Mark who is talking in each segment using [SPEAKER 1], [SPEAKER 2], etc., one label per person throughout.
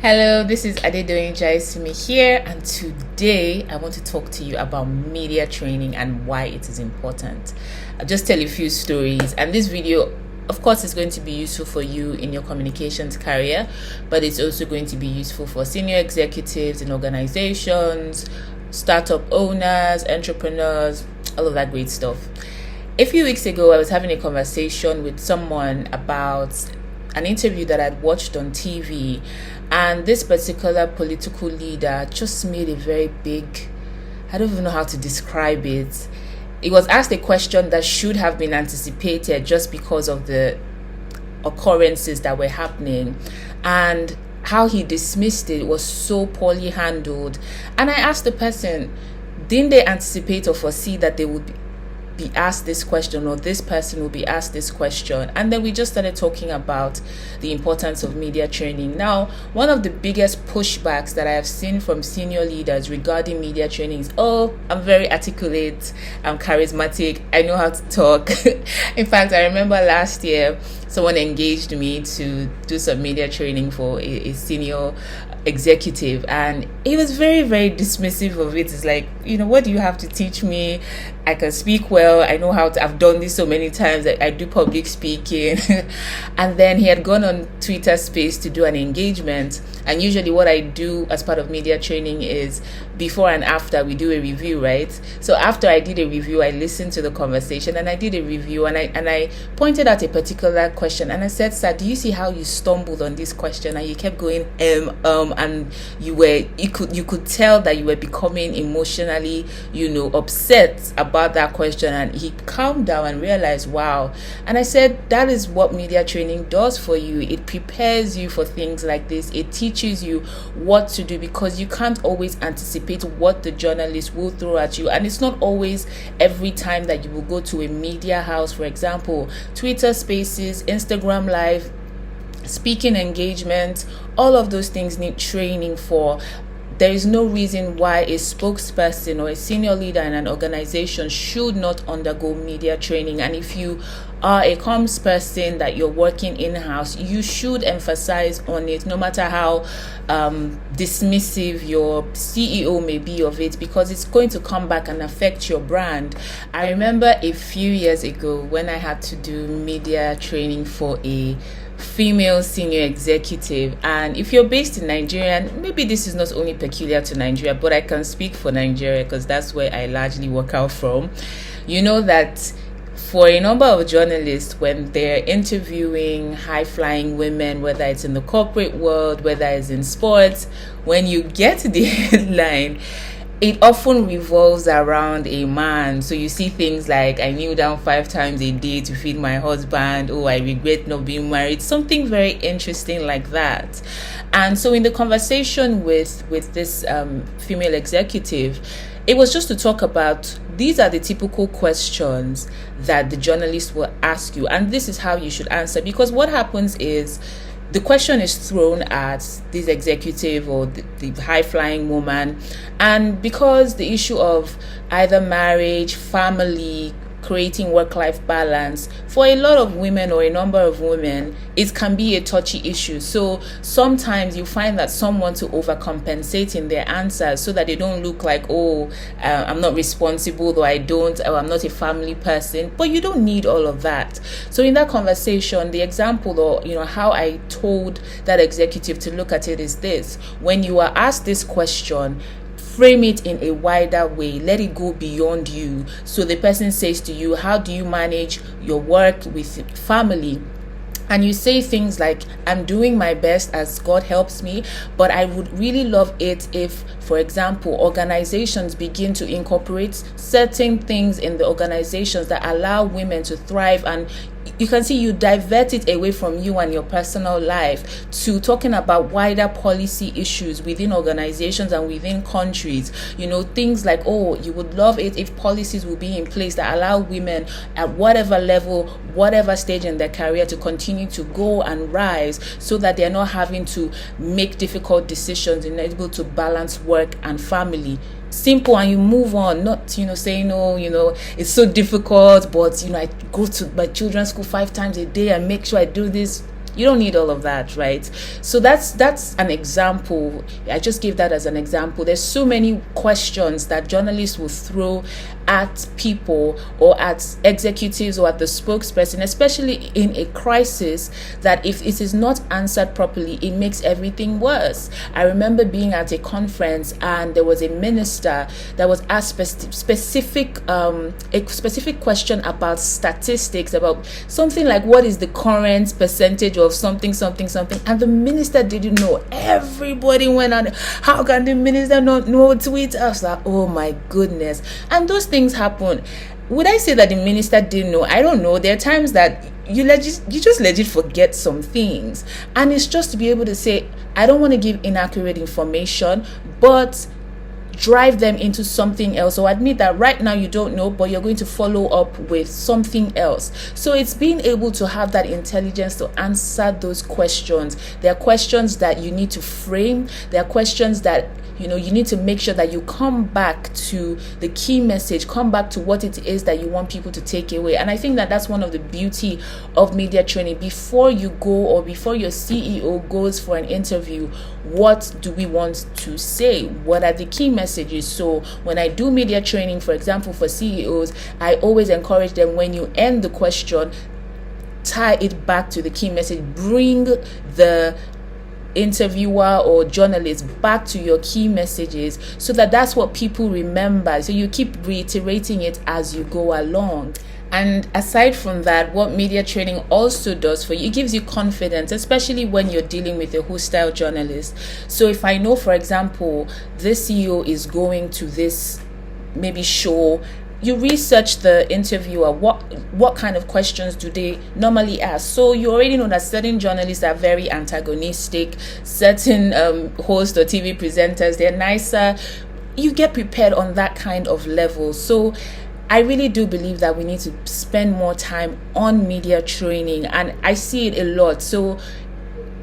[SPEAKER 1] Hello, this is Adedoyin Jaiyesimi here, and today I want to talk to you about media training and why it is important. I'll just tell you a few stories, and this video, of course, is going to be useful for you in your communications career, but it's also going to be useful for senior executives in organizations, startup owners, entrepreneurs, all of that great stuff. A few weeks ago, I was having a conversation with someone about an interview that I'd watched on TV, and this particular political leader just made a very big, I don't even know how to describe it. It was asked a question that should have been anticipated just because of the occurrences that were happening, and how he dismissed it was so poorly handled. And I asked the person, didn't they anticipate or foresee that they would be asked this question, or this person will be asked this question? And then we just started talking about the importance of media training. Now, one of the biggest pushbacks that I have seen from senior leaders regarding media training is, oh, I'm very articulate, I'm charismatic, I know how to talk. In fact, I remember last year someone engaged me to do some media training for a senior executive, and he was very, very dismissive of it. It's like, what do you have to teach me? I can speak well, I know how to, I've done this so many times, I do public speaking. And then he had gone on Twitter Space to do an engagement, and usually what I do as part of media training is before and after we do a review, right? So after I did a review, I listened to the conversation and I did a review, and I pointed out a particular question, and I said, sir, do you see how you stumbled on this question and you kept going and you could tell that you were becoming emotionally upset about that question. And he calmed down and realized, wow. And I said, that is what media training does for you. It prepares you for things like this. It teaches you what to do, because you can't always anticipate what the journalist will throw at you, and it's not always every time that you will go to a media house. For example, Twitter Spaces, Instagram Live, speaking engagement, all of those things need training for. There is no reason why a spokesperson or a senior leader in an organization should not undergo media training. And if you are a comms person that you're working in-house, you should emphasize on it, no matter how dismissive your CEO may be of it, because it's going to come back and affect your brand. I remember a few years ago when I had to do media training for a female senior executive, and if you're based in Nigeria, and maybe this is not only peculiar to Nigeria, but I can speak for Nigeria because that's where I largely work out from, that for a number of journalists, when they're interviewing high-flying women, whether it's in the corporate world, whether it's in sports, when you get to the headline, it often revolves around a man. So you see things like, I kneel down 5 times a day to feed my husband. Oh, I regret not being married. Something very interesting like that. And so in the conversation with this female executive, it was just to talk about, these are the typical questions that the journalist will ask you, and this is how you should answer. Because what happens is, the question is thrown at this executive or the high-flying woman, and because the issue of either marriage, family, creating work-life balance, for a lot of women or a number of women, it can be a touchy issue. So sometimes you find that some want to overcompensate in their answers so that they don't look like, I'm not responsible, or I'm not a family person. But you don't need all of that. So in that conversation, the example, or how I told that executive to look at it is this: when you are asked this question, frame it in a wider way. Let it go beyond you. So the person says to you, how do you manage your work with family? And you say things like, I'm doing my best as God helps me, but I would really love it if, for example, organizations begin to incorporate certain things in the organizations that allow women to thrive. And you can see you divert it away from you and your personal life to talking about wider policy issues within organizations and within countries. Things like, you would love it if policies will be in place that allow women at whatever level, whatever stage in their career, to continue to go and rise, so that they're not having to make difficult decisions and able to balance work and family. Simple, and you move on, not saying, it's so difficult, but I go to my children's school 5 times a day and make sure I do this. You don't need all of that, right? So that's an example. I just gave that as an example. There's so many questions that journalists will throw at people or at executives or at the spokesperson, especially in a crisis, that if it is not answered properly, it makes everything worse. I remember being at a conference and there was a minister that was asked a specific question about statistics, about something like what is the current percentage of something, and the minister didn't know. Everybody went on, how can the minister not know Twitter? I was like, oh my goodness. And those things happen. Would I say that the minister didn't know? I don't know. There are times that you just legit forget some things, and it's just to be able to say, I don't want to give inaccurate information, but drive them into something else, or admit that right now you don't know, but you're going to follow up with something else. So it's being able to have that intelligence to answer those questions. There are questions that you need to frame. There are questions that you need to make sure that you come back to the key message, come back to what it is that you want people to take away. And I think that that's one of the beauty of media training. Before you go, or before your CEO goes for an interview, what do we want to say? What are the key messages? So when I do media training, for example, for CEOs, I always encourage them, when you end the question, tie it back to the key message. Bring the interviewer or journalist back to your key messages, so that's what people remember. So you keep reiterating it as you go along. And aside from that, what media training also does for you, it gives you confidence, especially when you're dealing with a hostile journalist. So if I know, for example, this CEO is going to this maybe show, you research the interviewer, what kind of questions do they normally ask. So you already know that certain journalists are very antagonistic, certain hosts or TV presenters, they're nicer. You get prepared on that kind of level. So I really do believe that we need to spend more time on media training, and I see it a lot. So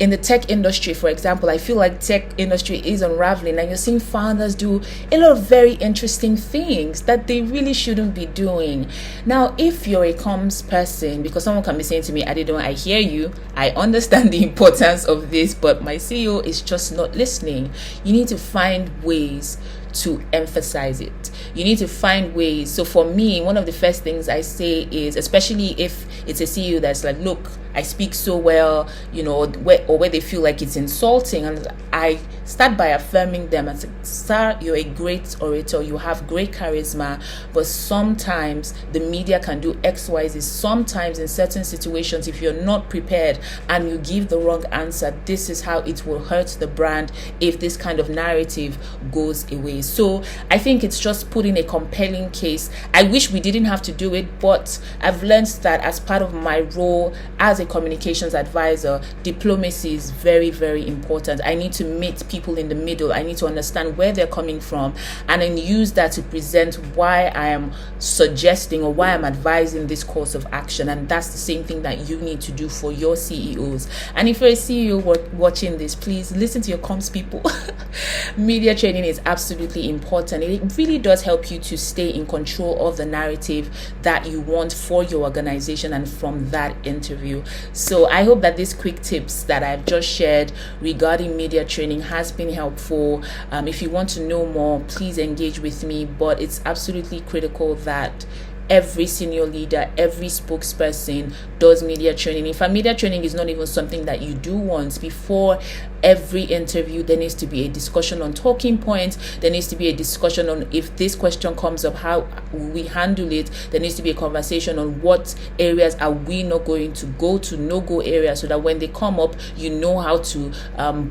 [SPEAKER 1] in the tech industry, for example, I feel like tech industry is unraveling, and you're seeing founders do a lot of very interesting things that they really shouldn't be doing. Now, if you're a comms person, because someone can be saying to me, Adedoyin, I hear you, I understand the importance of this, but my CEO is just not listening. You need to find ways to emphasize it. You need to find ways. So for me, one of the first things I say is, especially if it's a CEO that's like, look, I speak so well, where they feel like it's insulting, and I start by affirming them and say, sir, you're a great orator, you have great charisma, but sometimes the media can do XYZ. Sometimes in certain situations, if you're not prepared and you give the wrong answer, this is how it will hurt the brand if this kind of narrative goes away. So I think it's just putting a compelling case. I wish we didn't have to do it, but I've learned that as part of my role as a communications advisor, diplomacy is very, very important. I need to meet people in the middle. I need to understand where they're coming from, and then use that to present why I am suggesting or why I'm advising this course of action. And that's the same thing that you need to do for your CEOs. And if you're a CEO watching this, please listen to your comms people. Media training is absolutely important. It really does help you to stay in control of the narrative that you want for your organization and from that interview. So I hope that these quick tips that I've just shared regarding media training has been helpful. If you want to know more, please engage with me, but it's absolutely critical that every senior leader, every spokesperson does media training. In fact, media training is not even something that you do once. Before every interview, there needs to be a discussion on talking points. There needs to be a discussion on, if this question comes up, how we handle it. There needs to be a conversation on what areas are we not going to go to, no-go areas, so that when they come up, you know how to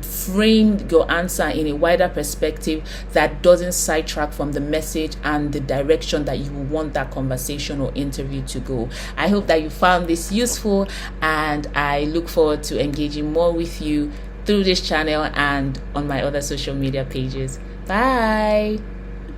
[SPEAKER 1] frame your answer in a wider perspective that doesn't sidetrack from the message and the direction that you want that conversation or interview to go. I hope that you found this useful, and I look forward to engaging more with you through this channel and on my other social media pages. Bye.